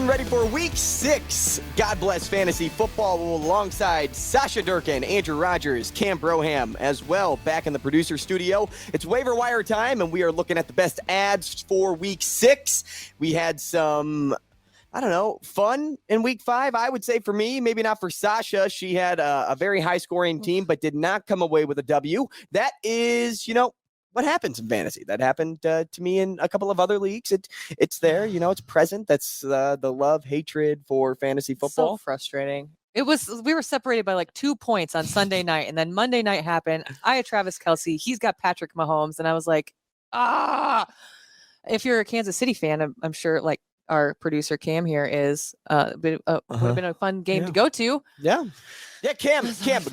ready for week 6. God bless fantasy football alongside Sausha Durkan, Andrew Rogers, Cam Broham as well back in the producer studio. It's waiver wire time, and we are looking at the best ads for week 6. We had some, fun in week 5. I would say for me, maybe not for Sausha. She had a very high scoring team, but did not come away with a W. That is, what happens in fantasy. That happened to me in a couple of other leagues. It's there, it's present. That's the love, hatred for fantasy football. So frustrating. We were separated by like 2 points on Sunday night, and then Monday night happened. I had Travis Kelce. He's got Patrick Mahomes, and I was like, if you're a Kansas City fan, I'm sure like our producer Cam here is, would have been a fun game to go to. Yeah. Yeah, Cam,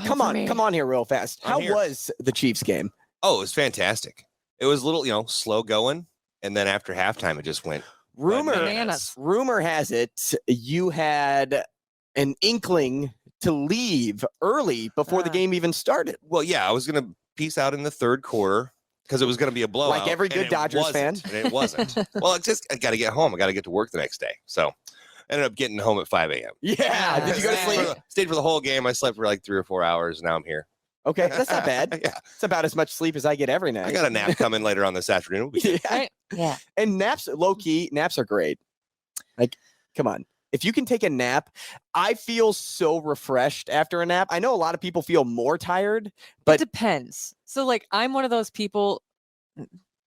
come on here real fast. How was the Chiefs game? Oh, it was fantastic. It was a little, slow going. And then after halftime, it just went Rumor has it you had an inkling to leave early before the game even started. Well, yeah, I was going to peace out in the third quarter because it was going to be a blowout. Like every good Dodgers fan. And it wasn't. Well, I got to get home. I got to get to work the next day. So I ended up getting home at 5 a.m. Yeah. Did you go to sleep? Stayed for the whole game. I slept for like 3 or 4 hours. Now I'm here. Okay, that's not bad. Yeah. It's about as much sleep as I get every night. I got a nap coming later on this afternoon. Yeah. And naps, low-key, naps are great. Like, come on. If you can take a nap, I feel so refreshed after a nap. I know a lot of people feel more tired, but it depends. So, like, I'm one of those people.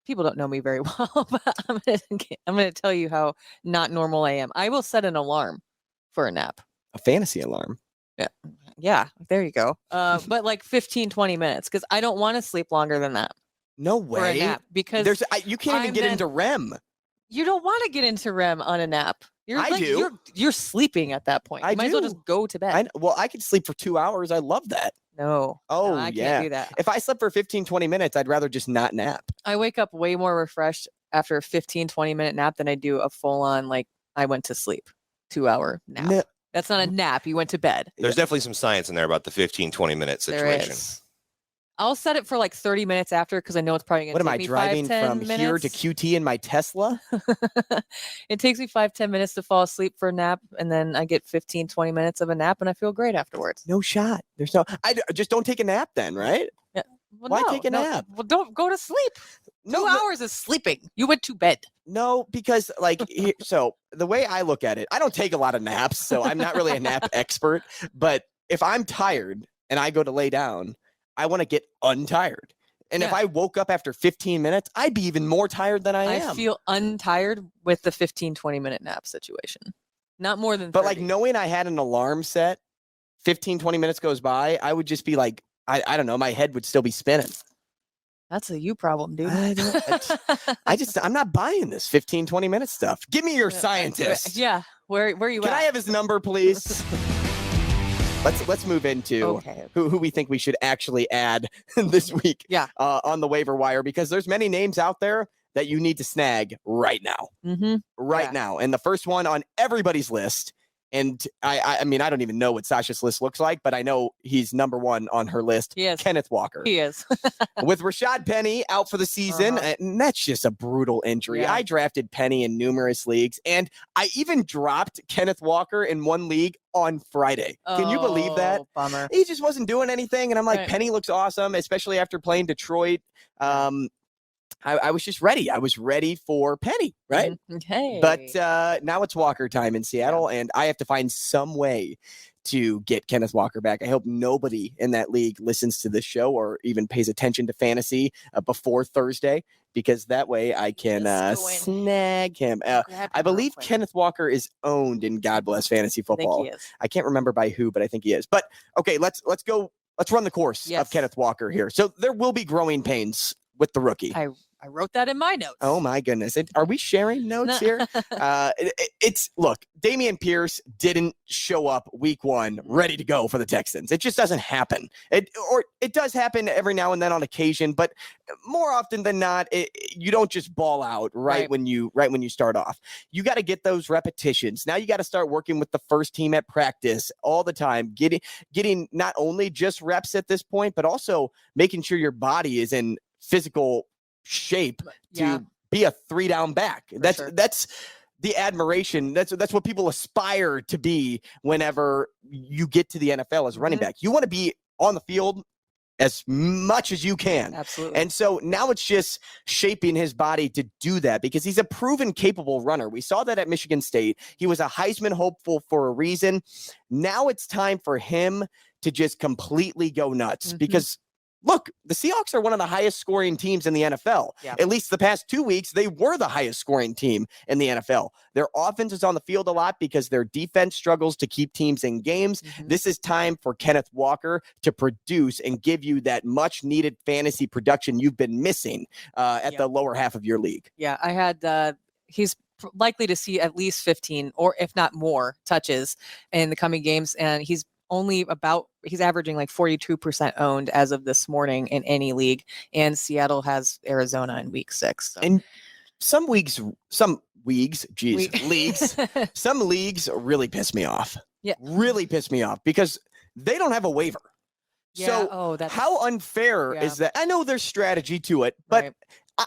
People don't know me very well, but I'm gonna tell you how not normal I am. I will set an alarm for a nap. A fantasy alarm. Yeah, there you go. But like 15, 20 minutes, because I don't want to sleep longer than that. No way. For a nap, because you can't even get into REM. You don't want to get into REM on a nap. I do. You're sleeping at that point. You might as well just go to bed. I could sleep for 2 hours. I love that. No. Oh, I can't do that. If I slept for 15, 20 minutes, I'd rather just not nap. I wake up way more refreshed after a 15, 20-minute nap than I do a full-on, like, I went to sleep 2-hour nap. No. That's not a nap. You went to bed. There's definitely some science in there about the 15, 20-minute situation. There is. I'll set it for like 30 minutes after because I know it's probably going to take me 5-10 minutes. What am I driving from here to QT in my Tesla? It takes me 5-10 minutes to fall asleep for a nap, and then I get 15, 20 minutes of a nap, and I feel great afterwards. No shot. I just don't take a nap then, right? Yeah. Well, Why take a nap? Well, don't go to sleep. 2 hours is sleeping. You went to bed. No, because so the way I look at it, I don't take a lot of naps, so I'm not really a nap expert. But if I'm tired and I go to lay down, I want to get untired. And if I woke up after 15 minutes, I'd be even more tired than I am. I feel untired with the 15, 20-minute nap situation. Not more than 30. But like knowing I had an alarm set, 15, 20 minutes goes by, I would just be like, I don't know, my head would still be spinning. That's a you problem, dude. I'm not buying this 15, 20 minute stuff. Give me your scientist. Yeah. Where are you at? Can I have his number, please? Let's move into who we think we should actually add this week on the waiver wire, because there's many names out there that you need to snag right now. Right now. And the first one on everybody's list, and I mean, I don't even know what Sasha's list looks like, but I know he's number one on her list. He is. Kenneth Walker. He is. With Rashad Penny out for the season, and that's just a brutal injury. I drafted Penny in numerous leagues, and I even dropped Kenneth Walker in one league on Friday. Can you believe that? Bummer. He just wasn't doing anything, and I'm like, Penny looks awesome, especially after playing Detroit. I was just ready. I was ready for Penny, right? Okay. But now it's Walker time in Seattle, and I have to find some way to get Kenneth Walker back. I hope nobody in that league listens to this show or even pays attention to fantasy before Thursday, because that way I can snag him. I believe Kenneth Walker is owned in God Bless Fantasy Football. I think he is. I can't remember by who, but I think he is. But okay, let's go. Let's run the course of Kenneth Walker here. So there will be growing pains with the rookie. I wrote that in my notes. Oh my goodness. Are we sharing notes here? Look, Dameon Pierce didn't show up week 1 ready to go for the Texans. It just doesn't happen. It does happen every now and then on occasion, but more often than not, you don't just ball out right when you start off. You got to get those repetitions. Now you got to start working with the first team at practice all the time, getting not only just reps at this point, but also making sure your body is in physical shape to be a 3-down back. That's the admiration. That's what people aspire to be whenever you get to the NFL as running back. You want to be on the field as much as you can. Absolutely. And so now it's just shaping his body to do that because he's a proven capable runner. We saw that at Michigan State. He was a Heisman hopeful for a reason. Now it's time for him to just completely go nuts because look, the Seahawks are one of the highest scoring teams in the NFL. Yeah. At least the past 2 weeks, they were the highest scoring team in the NFL. Their offense is on the field a lot because their defense struggles to keep teams in games. This is time for Kenneth Walker to produce and give you that much needed fantasy production you've been missing at the lower half of your league. Yeah, I had he's likely to see at least 15 or if not more touches in the coming games. And he's averaging like 42% owned as of this morning in any league. And Seattle has Arizona in week 6. So. And some leagues really piss me off. Yeah. Really piss me off because they don't have a waiver. Yeah. So how unfair is that? I know there's strategy to it, but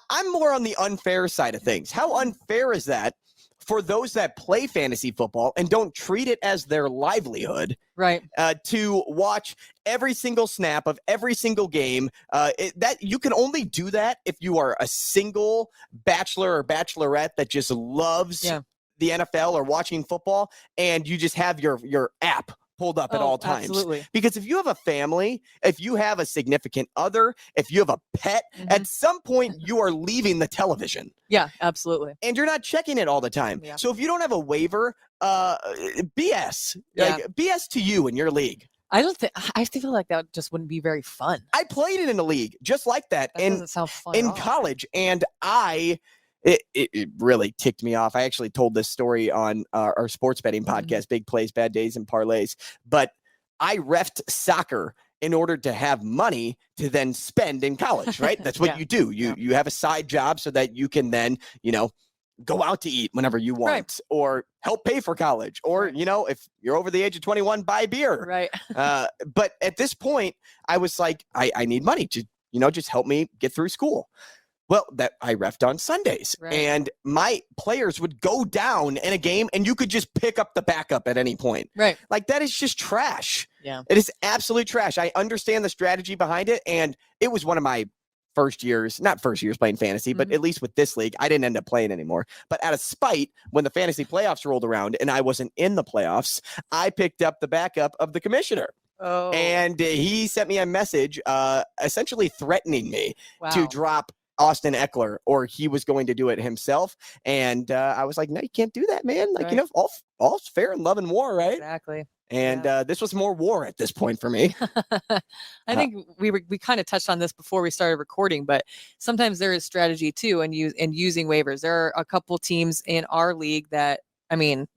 I'm more on the unfair side of things. How unfair is that for those that play fantasy football and don't treat it as their livelihood, right? To watch every single snap of every single game. That you can only do that if you are a single bachelor or bachelorette that just loves the NFL or watching football, and you just have your app pulled up at all times. Absolutely. Because if you have a family, if you have a significant other, if you have a pet, at some point you are leaving the television. Yeah, absolutely. And you're not checking it all the time. Yeah. So if you don't have a waiver, BS. Yeah. Like, BS to you in your league. I feel like that just wouldn't be very fun. I played it in a league just like that. That doesn't sound fun in college, and it really ticked me off. I actually told this story on our sports betting podcast, Big Plays, Bad Days, and Parlays. But I reffed soccer in order to have money to then spend in college, right? That's what you do. You have a side job so that you can then, go out to eat whenever you want, or help pay for college, or, if you're over the age of 21, buy beer. Right. But at this point, I was like, I need money to, just help me get through school. Well, that I reffed on Sundays, and my players would go down in a game, and you could just pick up the backup at any point. Right. Like, that is just trash. Yeah. It is absolute trash. I understand the strategy behind it, and it was one of my not first years playing fantasy, but at least with this league, I didn't end up playing anymore. But out of spite, when the fantasy playoffs rolled around and I wasn't in the playoffs, I picked up the backup of the commissioner. Oh. And he sent me a message essentially threatening me to drop Austin Eckler, or he was going to do it himself. And I was like, no, you can't do that, man. Like, all's fair in love and war, right? Exactly. And this was more war at this point for me. I think we kind of touched on this before we started recording, but sometimes there is strategy too, and using waivers. There are a couple teams in our league that,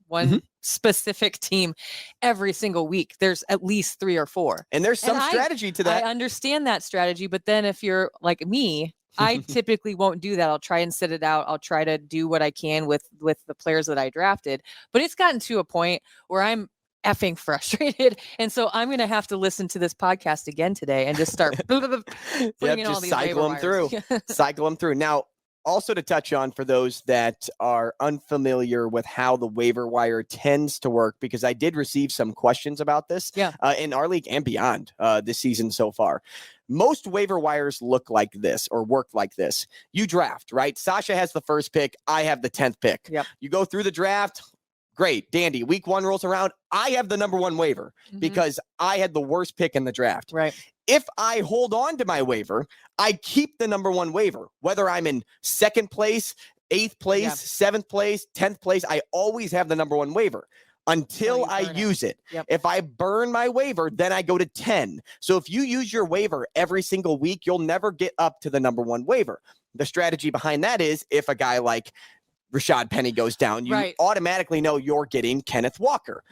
one specific team every single week, there's at least 3 or 4. And there's some strategy to that. I understand that strategy, but then if you're like me, I typically won't do that. I'll try and sit it out. I'll try to do what I can with the players that I drafted. But it's gotten to a point where I'm effing frustrated. And so I'm going to have to listen to this podcast again today and just start putting in all these cycle them through. Cycle them through. Now, also to touch on for those that are unfamiliar with how the waiver wire tends to work, because I did receive some questions about this in our league and beyond this season so far. Most waiver wires look like this or work like this. You draft, right? Sasha has the first pick. I have the 10th pick. Yep. You go through the draft. Great. Dandy. Week 1 rolls around. I have the number 1 waiver because I had the worst pick in the draft. Right. If I hold on to my waiver, I keep the number 1 waiver, whether I'm in 2nd place, 8th place, 7th place, 10th place. I always have the number 1 waiver until I use it. Yep. If I burn my waiver, then I go to 10. So if you use your waiver every single week, you'll never get up to the number 1 waiver. The strategy behind that is if a guy like Rashad Penny goes down, you automatically know you're getting Kenneth Walker.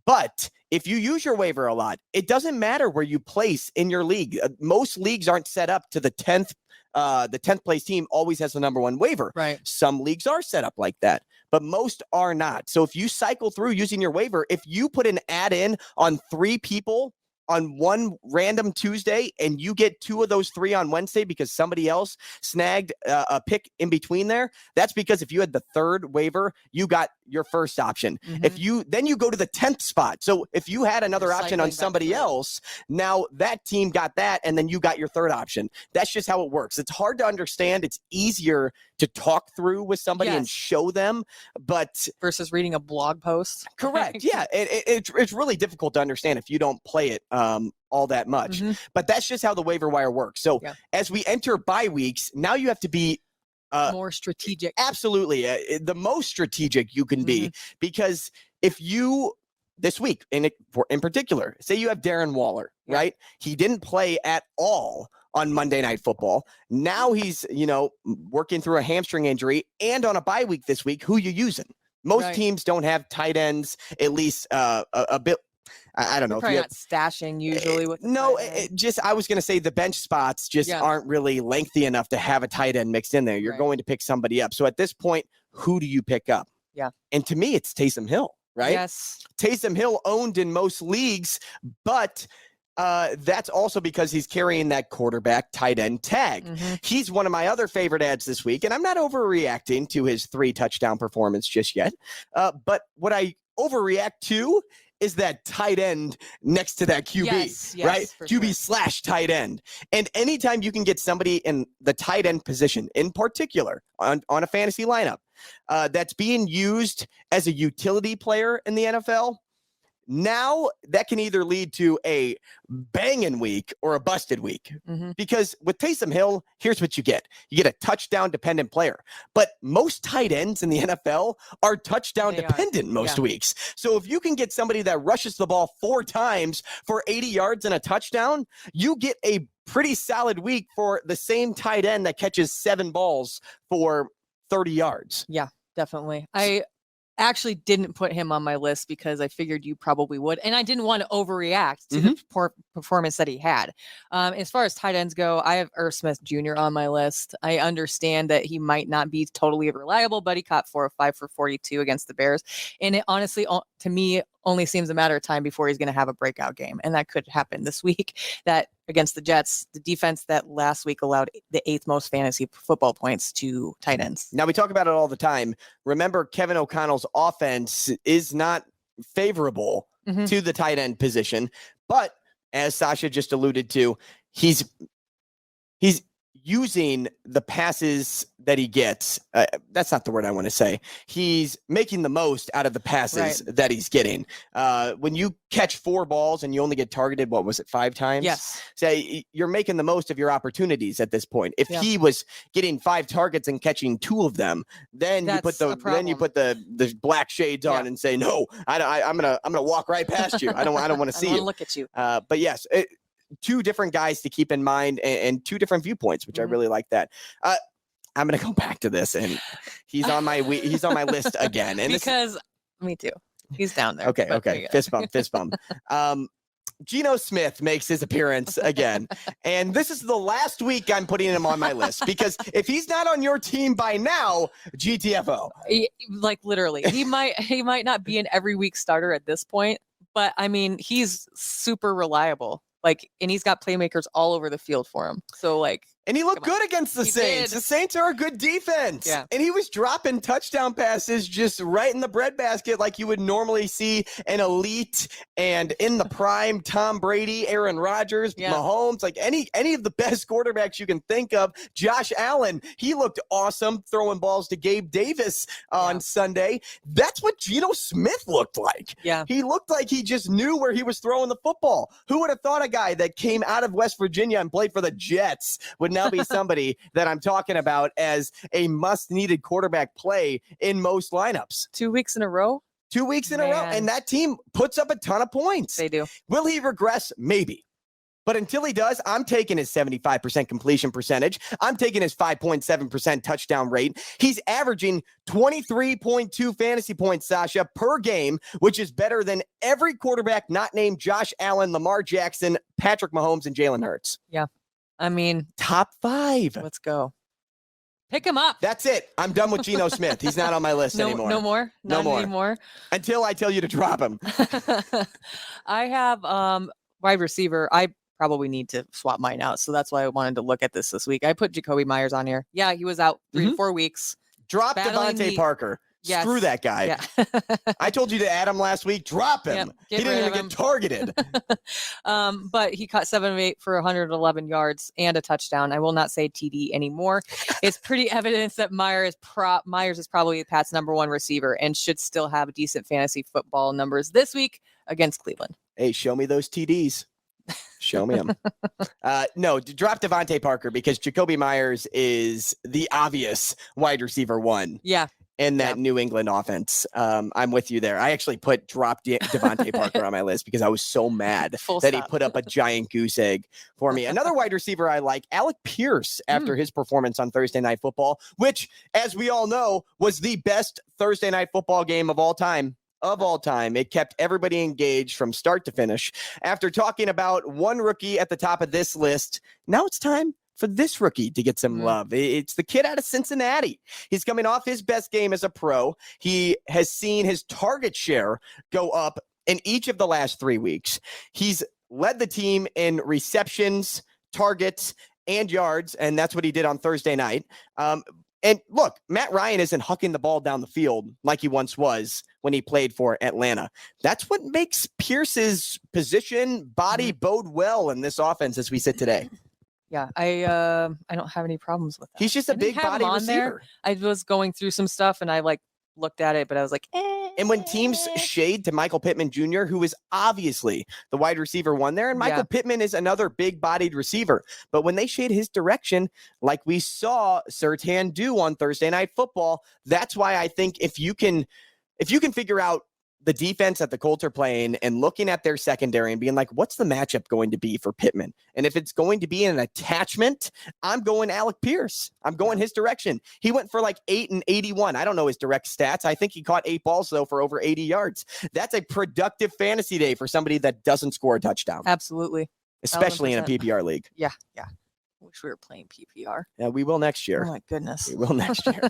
But if you use your waiver a lot, it doesn't matter where you place in your league. Most leagues aren't set up to the 10th. The 10th place team always has the number 1 waiver. Right. Some leagues are set up like that, but most are not. So if you cycle through using your waiver, if you put an ad in on 3 people on one random Tuesday and you get 2 of those 3 on Wednesday because somebody else snagged a pick in between there, that's because if you had the 3rd waiver, you got your first option. If you go to the 10th spot. So if you had another option on somebody else, now that team got that, and then you got your third option. That's just how it works. It's hard to understand. It's easier to talk through with somebody and show them, but versus reading a blog post. Correct. Yeah. It's really difficult to understand if you don't play it all that much. But that's just how the waiver wire works. So as we enter bye weeks, now you have to be more strategic. Absolutely. The most strategic you can be, because if you this week in particular, say you have Darren Waller, right? He didn't play at all on Monday Night Football. Now he's, working through a hamstring injury and on a bye week this week. Who you using? Most teams don't have tight ends, at least a bit. I don't know. Probably not stashing usually with I was going to say the bench spots just aren't really lengthy enough to have a tight end mixed in there. You're going to pick somebody up. So at this point, who do you pick up? Yeah. And to me, it's Taysom Hill, right? Yes. Taysom Hill owned in most leagues, but that's also because he's carrying that quarterback tight end tag. He's one of my other favorite ads this week, and I'm not overreacting to his 3 touchdown performance just yet. But what I overreact to is that tight end next to that QB, right? QB / tight end. And anytime you can get somebody in the tight end position, in particular on a fantasy lineup, that's being used as a utility player in the NFL, now that can either lead to a banging week or a busted week. Because with Taysom Hill, here's what you get. You get a touchdown dependent player. But most tight ends in the NFL are touchdown dependent most weeks. So if you can get somebody that rushes the ball 4 times for 80 yards and a touchdown, you get a pretty solid week for the same tight end that catches 7 balls for 30 yards. Yeah, definitely. I actually didn't put him on my list because I figured you probably would. And I didn't want to overreact to the poor performance that he had. As far as tight ends go, I have Irv Smith Jr. on my list. I understand that he might not be totally reliable, but he caught 4 of 5 for 42 against the Bears. And it honestly, to me, only seems a matter of time before he's going to have a breakout game. And that could happen this week. That against the Jets, the defense that last week allowed the 8th most fantasy football points to tight ends. Now, we talk about it all the time. Remember, Kevin O'Connell's offense is not favorable to the tight end position. But as Sasha just alluded to, he's using the passes that he gets. That's not the word I want to say. He's making the most out of the passes that he's getting. When you catch 4 balls and you only get targeted, 5 times? Yes. So you're making the most of your opportunities at this point. If he was getting 5 targets and catching 2 of them, then you put the black shades on and say, no, I'm gonna walk right past you. I don't want to see you. Look at you. But yes. 2 different guys to keep in mind and 2 different viewpoints, which I really like that. I'm going to go back to this, and he's on my list again. And me too. He's down there. Okay. Fist bump. Geno Smith makes his appearance again. And this is the last week I'm putting him on my list, because if he's not on your team by now, GTFO. Like literally, he might not be an every week starter at this point, but I mean, he's super reliable. And he's got playmakers all over the field for him. So and he looked good against the Saints. The Saints are a good defense. Yeah. And he was dropping touchdown passes just right in the breadbasket like you would normally see an elite and in the prime Tom Brady, Aaron Rodgers, Mahomes, any of the best quarterbacks you can think of. Josh Allen, he looked awesome throwing balls to Gabe Davis on Sunday. That's what Geno Smith looked like. Yeah. He looked like he just knew where he was throwing the football. Who would have thought a guy that came out of West Virginia and played for the Jets would now be somebody that I'm talking about as a must-needed quarterback play in most lineups. 2 weeks in a row? 2 weeks in a row. And that team puts up a ton of points. They do. Will he regress? Maybe. But until he does, I'm taking his 75% completion percentage. I'm taking his 5.7% touchdown rate. He's averaging 23.2 fantasy points, Sasha, per game, which is better than every quarterback not named Josh Allen, Lamar Jackson, Patrick Mahomes, and Jalen Hurts. Yeah. I mean, top 5. Let's go. Pick him up. That's it. I'm done with Geno Smith. He's not on my list anymore. No more? No more. Anymore? Until I tell you to drop him. I have wide receiver. I probably need to swap mine out. So that's why I wanted to look at this week. I put Jacoby Myers on here. Yeah, he was out 3 to 4 weeks. Drop Devontae Parker. Yes. Screw that guy. Yeah. I told you to add him last week. Drop him. He didn't even get targeted. But he caught 7 of 8 for 111 yards and a touchdown. I will not say TD anymore. It's pretty evident that Myers is probably Pat's number one receiver and should still have decent fantasy football numbers this week against Cleveland. Hey, show me those TDs. Show me them. No, drop Devontae Parker because Jacoby Myers is the obvious wide receiver one. Yeah. In that New England offense. I'm with you there. I actually put drop Devontae Parker on my list because I was so mad he put up a giant goose egg for me. Another wide receiver I like, Alec Pierce, after his performance on Thursday Night Football, which, as we all know, was the best Thursday Night Football game of all time. It kept everybody engaged from start to finish. After talking about one rookie at the top of this list, now it's time for this rookie to get some love. It's the kid out of Cincinnati. He's coming off his best game as a pro. He has seen his target share go up in each of the last 3 weeks. He's led the team in receptions, targets, and yards, and that's what he did on Thursday night. And look, Matt Ryan isn't hucking the ball down the field like he once was when he played for Atlanta. That's what makes Pierce's position, body bode well in this offense as we sit today. Yeah, I don't have any problems with that. He's just a big body receiver. I was going through some stuff and I looked at it, but I was like, And when teams shade to Michael Pittman Jr., who is obviously the wide receiver one there, and Michael Pittman is another big-bodied receiver, but when they shade his direction, like we saw Surtain do on Thursday Night Football, that's why I think if you can figure out the defense that the Colts are playing and looking at their secondary and being like, what's the matchup going to be for Pittman? And if it's going to be an attachment, I'm going Alec Pierce. I'm going his direction. He went for like 8 and 81. I don't know his direct stats. I think he caught 8 balls, though, for over 80 yards. That's a productive fantasy day for somebody that doesn't score a touchdown. Absolutely. Especially 100%. In a PPR league. Yeah. Wish we were playing PPR. Yeah, we will next year. Oh my goodness. We will next year.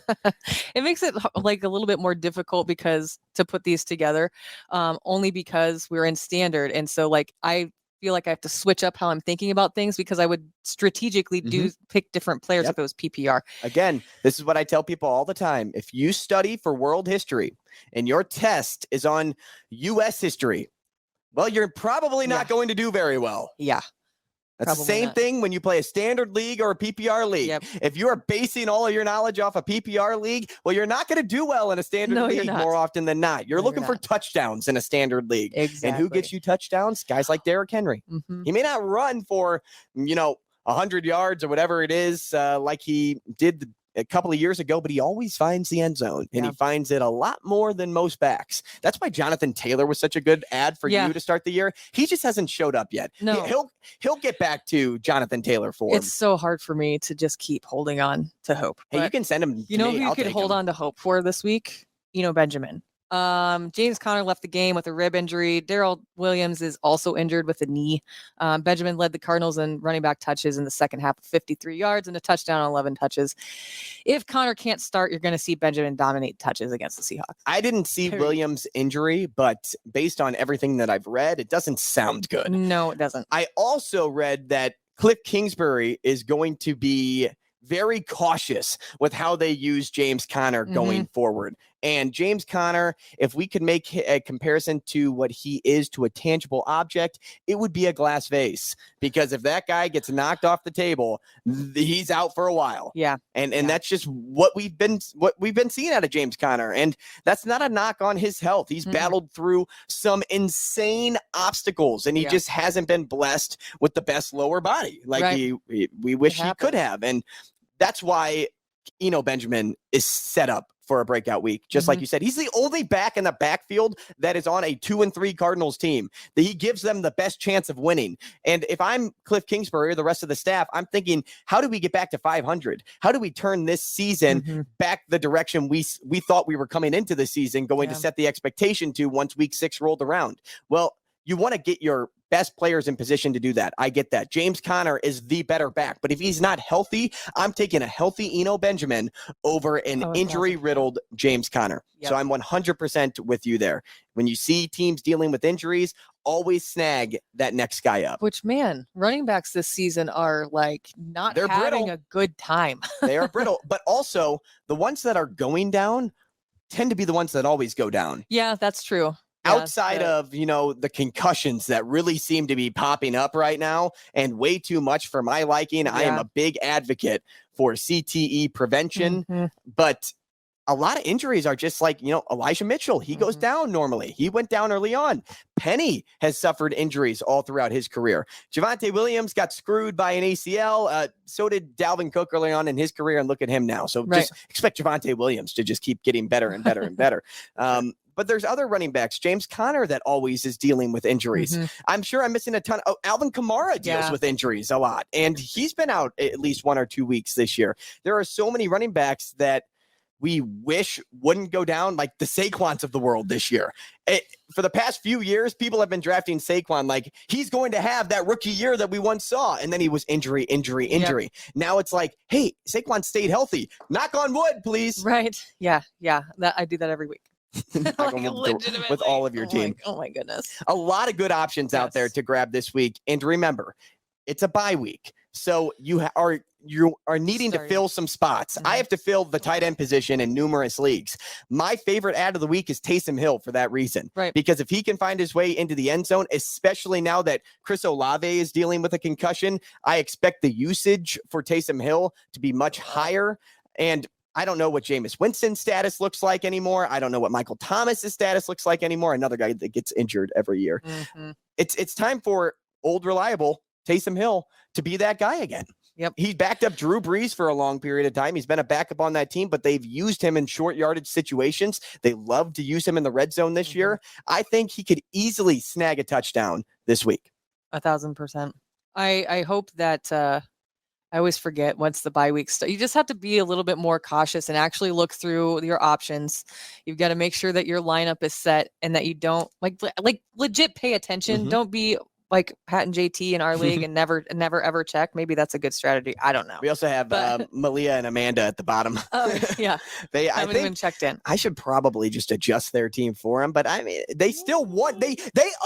It makes it like a little bit more difficult because to put these together, only because we're in standard. And so like, I feel like I have to switch up how I'm thinking about things because I would strategically pick different players if it was PPR. Again, this is what I tell people all the time. If you study for world history and your test is on U.S. history, well, you're probably not going to do very well. Yeah. That's probably the same thing when you play a standard league or a PPR league. Yep. If you are basing all of your knowledge off a PPR league, well, you're not going to do well in a standard league more often than not. You're looking for touchdowns in a standard league. Exactly. And who gets you touchdowns? Guys like Derrick Henry. He may not run for, 100 yards or whatever it is like he did a couple of years ago, but he always finds the end zone, and he finds it a lot more than most backs. That's why Jonathan Taylor was such a good ad for you to start the year. He just hasn't showed up yet. No, he'll get back to Jonathan Taylor form. It's so hard for me to just keep holding on to hope. Hey, you can send him. You know who you could hold on to hope for this week? Benjamin. James Conner left the game with a rib injury. Darrell Williams is also injured with a knee. Benjamin led the Cardinals in running back touches in the second half of 53 yards and a touchdown on 11 touches. If Conner can't start, you're going to see Benjamin dominate touches against the Seahawks. I didn't see Williams' injury, but based on everything that I've read, it doesn't sound good. No, it doesn't. I also read that Cliff Kingsbury is going to be very cautious with how they use James Conner going forward. And James Conner, if we could make a comparison to what he is to a tangible object, it would be a glass vase. Because if that guy gets knocked off the table, he's out for a while. Yeah. And that's just what we've been seeing out of James Conner. And that's not a knock on his health. He's battled through some insane obstacles, and he just hasn't been blessed with the best lower body like we wish he could have. And that's why Benjamin is set up for a breakout week. Just like you said, he's the only back in the backfield that is on a 2-3 Cardinals team that he gives them the best chance of winning. And if I'm Cliff Kingsbury or the rest of the staff, I'm thinking, how do we get back to 500? How do we turn this season back the direction we thought we were coming into the season, going to set the expectation to once week 6 rolled around? Well, you want to get your best players in position to do that. I get that. James Conner is the better back, but if he's not healthy, I'm taking a healthy Eno Benjamin over an injury-riddled James Conner. So I'm 100% with you there. When you see teams dealing with injuries, always snag that next guy up. Which, man, running backs this season are like they're having a good time. They are brittle, but also the ones that are going down tend to be the ones that always go down. Yeah, that's true. Outside of, the concussions that really seem to be popping up right now and way too much for my liking. I am a big advocate for CTE prevention, but a lot of injuries are just like, Elijah Mitchell. He goes down normally. He went down early on. Penny has suffered injuries all throughout his career. Javonte Williams got screwed by an ACL. So did Dalvin Cook early on in his career, and look at him now. So just expect Javonte Williams to just keep getting better and better and better. But there's other running backs, James Conner, that always is dealing with injuries. I'm sure I'm missing a ton. Alvin Kamara deals with injuries a lot, and he's been out at least 1 or 2 weeks this year. There are so many running backs that we wish wouldn't go down, like the Saquons of the world this year. For the past few years, people have been drafting Saquon like he's going to have that rookie year that we once saw, and then he was injury. Yep. Now it's like, hey, Saquon stayed healthy. Knock on wood, please. Right. Yeah. I do that every week. With all of your team. Oh my goodness. A lot of good options out there to grab this week. And remember, it's a bye week. So you are needing to fill some spots. I have to fill the tight end position in numerous leagues. My favorite ad of the week is Taysom Hill for that reason. Right. Because if he can find his way into the end zone, especially now that Chris Olave is dealing with a concussion, I expect the usage for Taysom Hill to be much higher. And I don't know what Jameis Winston's status looks like anymore. I don't know what Michael Thomas's status looks like anymore. Another guy that gets injured every year. It's time for old reliable Taysom Hill to be that guy again. Yep. He backed up Drew Brees for a long period of time. He's been a backup on that team, but they've used him in short yardage situations. They love to use him in the red zone this year. I think he could easily snag a touchdown this week. 1,000%. I hope that I always forget once the bye week starts. You just have to be a little bit more cautious and actually look through your options. You've got to make sure that your lineup is set and that you don't like legit pay attention. Don't be like Pat and JT in our league and never ever check. Maybe that's a good strategy. I don't know. We also have Malia and Amanda at the bottom. Yeah. I haven't even checked in. I should probably just adjust their team for them, but I mean, they still won. They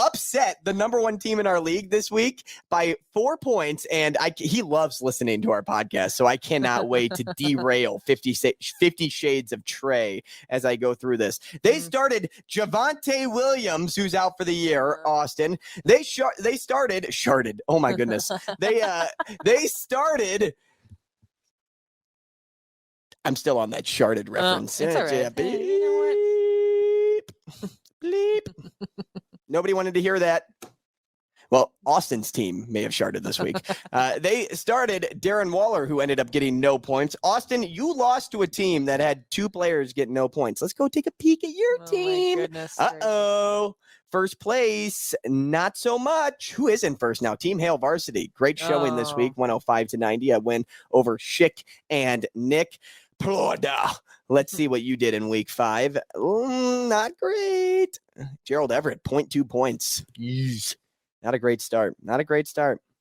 upset the number 1 team in our league this week by 4 points. And he loves listening to our podcast. So I cannot wait to derail 50 Shades of Trey as I go through this. They started Javonte Williams, who's out for the year, Austin. They started. Oh my goodness. They started. I'm still on that sharded reference. It's all right. Bleep. Nobody wanted to hear that. Well, Austin's team may have sharded this week. They started Darren Waller, who ended up getting no points. Austin, you lost to a team that had 2 players get no points. Let's go take a peek at your team. My goodness. Uh-oh. First place, not so much. Who is in first now? Team Hail Varsity. Great showing this week, 105-90. A win over Schick and Nick Ploda. Let's see what you did in week 5. Not great. Gerald Everett, 0.2 points. Jeez. Not a great start.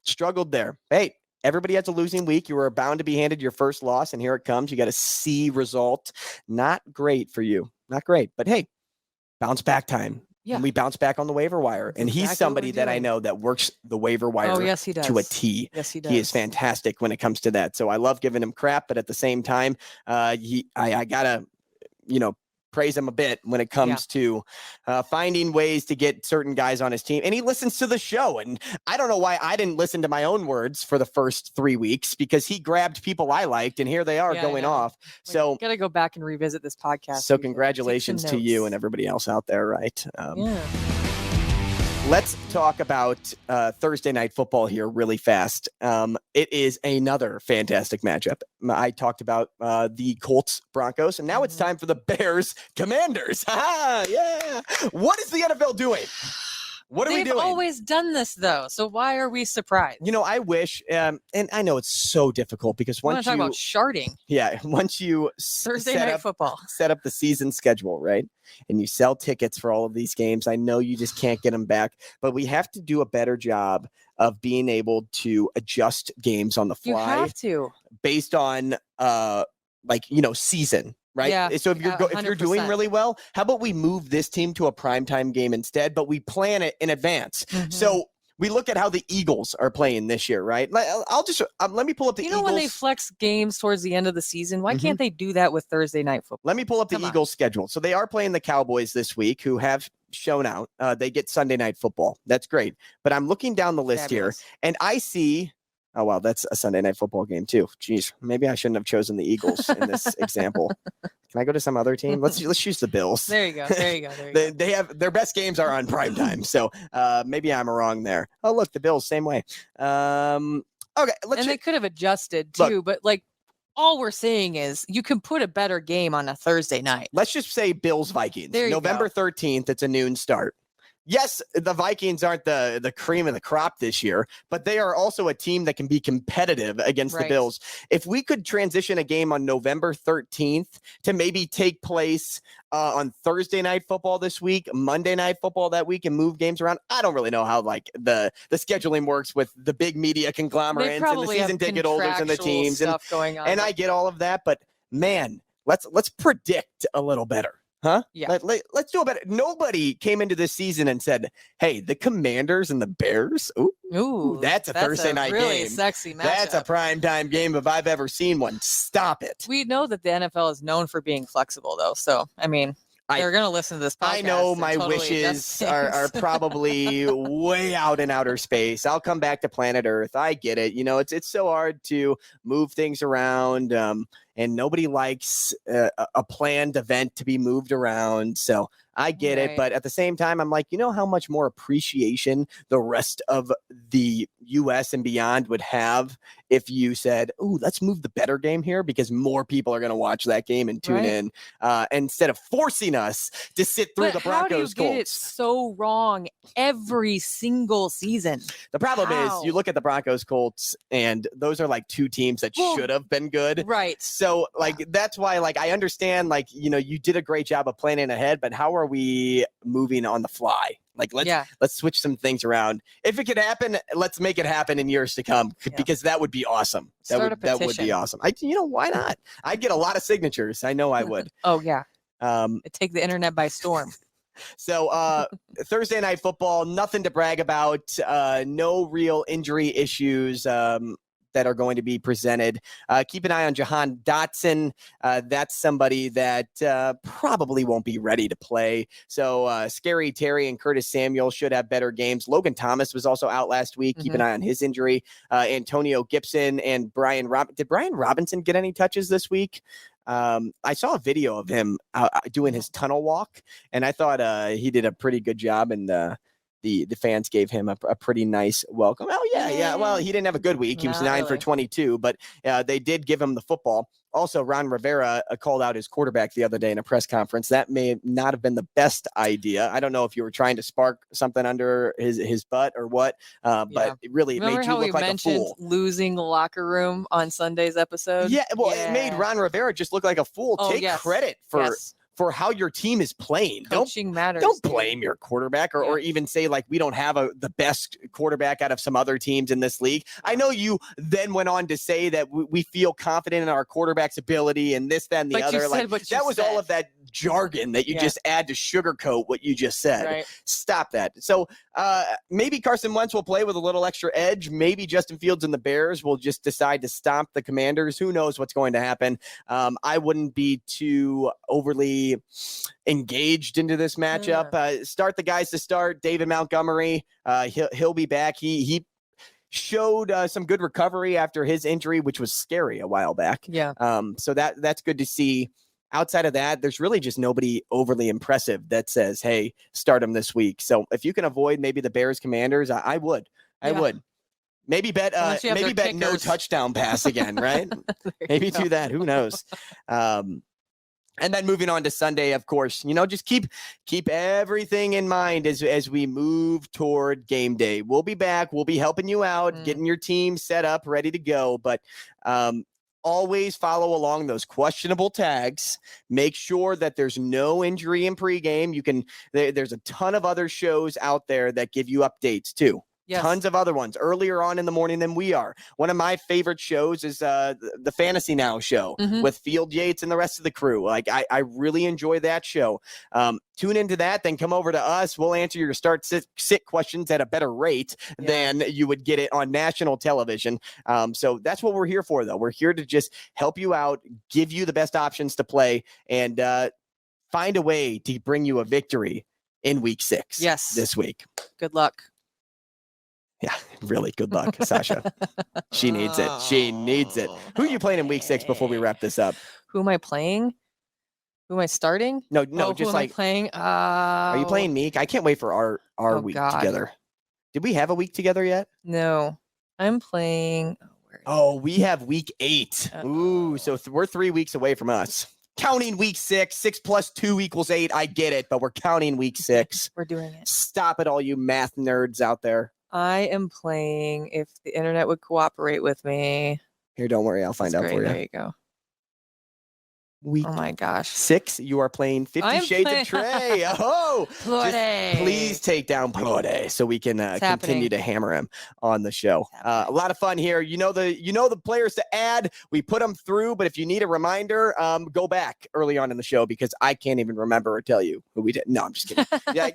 Struggled there. Hey, everybody has a losing week. You were bound to be handed your first loss, and here it comes. You got a C result. Not great for you. Not great. But hey, bounce back time. Yeah. And we bounce back on the waiver wire. And he's somebody that I know that works the waiver wire to a T. Yes, he does. He is fantastic when it comes to that. So I love giving him crap, but at the same time, I gotta, praise him a bit when it comes to finding ways to get certain guys on his team. And he listens to the show. And I don't know why I didn't listen to my own words for the first 3 weeks, because he grabbed people I liked, and here they are going off. So got to go back and revisit this podcast. So congratulations to you and everybody else out there, right? Let's talk about Thursday night football here really fast. It is another fantastic matchup. I talked about the Colts Broncos, and now it's time for the Bears Commanders. Yeah. What is the NFL doing? What are we doing? They've always done this, though. So why are we surprised? I wish, and I know it's so difficult because once you talk about Sharting. Yeah, once you Thursday night football, set up the season schedule, right? And you sell tickets for all of these games. I know you just can't get them back, but we have to do a better job of being able to adjust games on the fly. You have to, based on season. Right. Yeah, so if you're doing really well, how about we move this team to a primetime game instead, but we plan it in advance. So we look at how the Eagles are playing this year, right? I'll just let me pull up the Eagles. When they flex games towards the end of the season, why can't they do that with Thursday night football? Let me pull up the Eagles schedule. So they are playing the Cowboys this week, who have shown out. They get Sunday night football. That's great. But I'm looking down the list here, and I see. Oh, wow, that's a Sunday night football game, too. Jeez, maybe I shouldn't have chosen the Eagles in this example. Can I go to some other team? Let's choose the Bills. There you go. They have their best games are on primetime, so maybe I'm wrong there. Oh, look, the Bills, same way. Okay, they could have adjusted, too, but, all we're saying is you can put a better game on a Thursday night. Let's just say Bills-Vikings. November 13th, it's a noon start. Yes, the Vikings aren't the cream of the crop this year, but they are also a team that can be competitive against the Bills. If we could transition a game on November 13th to maybe take place on Thursday night football this week, Monday night football that week, and move games around, I don't really know how the scheduling works with the big media conglomerates and the season ticket holders and the teams stuff going on. And I get all of that, but man, let's predict a little better. Huh? Yeah. Let's do it better. Nobody came into this season and said, hey, the Commanders and the Bears. Ooh, that's a Thursday night really game. Sexy matchup. That's a primetime game if I've ever seen one. Stop it. We know that the NFL is known for being flexible, though. So, I mean, they're going to listen to this podcast. I know my wishes are probably way out in outer space. I'll come back to planet Earth. I get it. It's so hard to move things around. And nobody likes a planned event to be moved around. So I get it. But at the same time, I'm like, how much more appreciation the rest of the U.S. and beyond would have if you said, "Ooh, let's move the better game here," because more people are going to watch that game and tune in instead of forcing us to sit through the Broncos. How do you get it so wrong every single season? The problem is you look at the Broncos Colts, and those are like two teams that should have been good. Right. So that's why I understand you did a great job of planning ahead, but how are we moving on the fly? Let's switch some things around. If it could happen, let's make it happen in years to come because that would be awesome. That would be awesome. Why not? I'd get a lot of signatures. I know I would. Oh yeah. It'd take the internet by storm. So Thursday night football, nothing to brag about. No real injury issues that are going to be presented. Keep an eye on Jahan Dotson. That's somebody that probably won't be ready to play. So Scary Terry and Curtis Samuel should have better games. Logan Thomas was also out last week. Keep an eye on his injury. Antonio Gibson and did Brian Robinson get any touches this week? I saw a video of him doing his tunnel walk, and I thought he did a pretty good job, and the fans gave him a pretty nice welcome. Oh, yeah. Well, he didn't have a good week. He was 9 for 22, but they did give him the football. Also, Ron Rivera called out his quarterback the other day in a press conference. That may not have been the best idea. I don't know if you were trying to spark something under his butt or what, but it really made you look like a fool. Losing the locker room on Sunday's episode? Yeah, well, it made Ron Rivera just look like a fool. Take credit for how your team is playing. Coaching matters. Don't blame your quarterback or even say we don't have the best quarterback out of some other teams in this league. I know you then went on to say that we feel confident in our quarterback's ability and this, that, and the other. That was all of that jargon that you just add to sugarcoat what you just said. Right. Stop that. So maybe Carson Wentz will play with a little extra edge. Maybe Justin Fields and the Bears will just decide to stomp the Commanders. Who knows what's going to happen? I wouldn't be too overly engaged into this matchup. Start the guys to start. David Montgomery, he'll be back. He showed some good recovery after his injury, which was scary a while back. Yeah. So that's good to see. Outside of that, there's really just nobody overly impressive that says, hey, start him this week. So if you can avoid maybe the Bears Commanders, I would. I would. Maybe bet no touchdown pass again, right? Maybe do that. Who knows? And then moving on to Sunday, of course, just keep everything in mind as we move toward game day. We'll be back. We'll be helping you out, getting your team set up, ready to go. But always follow along those questionable tags. Make sure that there's no injury in pregame. There's a ton of other shows out there that give you updates too. Yes. Tons of other ones earlier on in the morning than we are. One of my favorite shows is the Fantasy Now show with Field Yates and the rest of the crew. I really enjoy that show. tune into that, then come over to us. We'll answer your start sit questions at a better rate than you would get it on national television. So that's what we're here for, though. We're here to just help you out, give you the best options to play, and find a way to bring you a victory in week 6 this week. Good luck. Yeah, really good luck, Sasha. She needs it. She needs it. Who are you playing in week 6 before we wrap this up? Who am I playing? Who am I starting? No, just like playing. Are you playing Meek? I can't wait for our week together. Did we have a week together yet? No, I'm playing. We have week 8. Ooh, so we're 3 weeks away from us. Counting week 6, 6 plus 2 equals 8. I get it, but we're counting week 6. We're doing it. Stop it, all you math nerds out there. I am playing, if the internet would cooperate with me. Here, don't worry. I'll find out for you. There you go. Week oh my gosh. 6, you are playing 50 Shades of Trey. Oh, please take down Plode so we can continue to hammer him on the show. A lot of fun here. You know the players to add. We put them through, but if you need a reminder, go back early on in the show because I can't even remember or tell you who we did. No, I'm just kidding.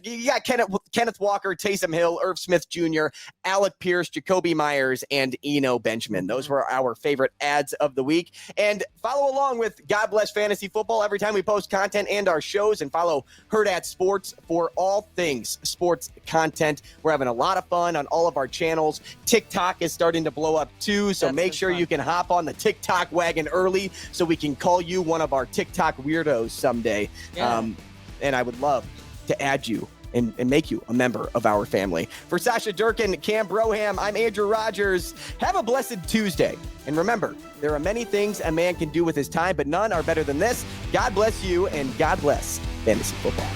You got Kenneth Walker, Taysom Hill, Irv Smith Jr., Alec Pierce, Jacoby Myers, and Eno Benjamin. Those were our favorite ads of the week. And follow along with God Bless Fantasy Football every time we post content and our shows, and follow Hurrdat Sports for all things sports content. We're having a lot of fun on all of our channels. TikTok is starting to blow up too, so make sure you can hop on the TikTok wagon early so we can call you one of our TikTok weirdos someday. And I would love to add you and make you a member of our family. For Sasha Durkan, Cam Broham, I'm Andrew Rogers. Have a blessed Tuesday. And remember, there are many things a man can do with his time, but none are better than this. God bless you, and God bless fantasy football.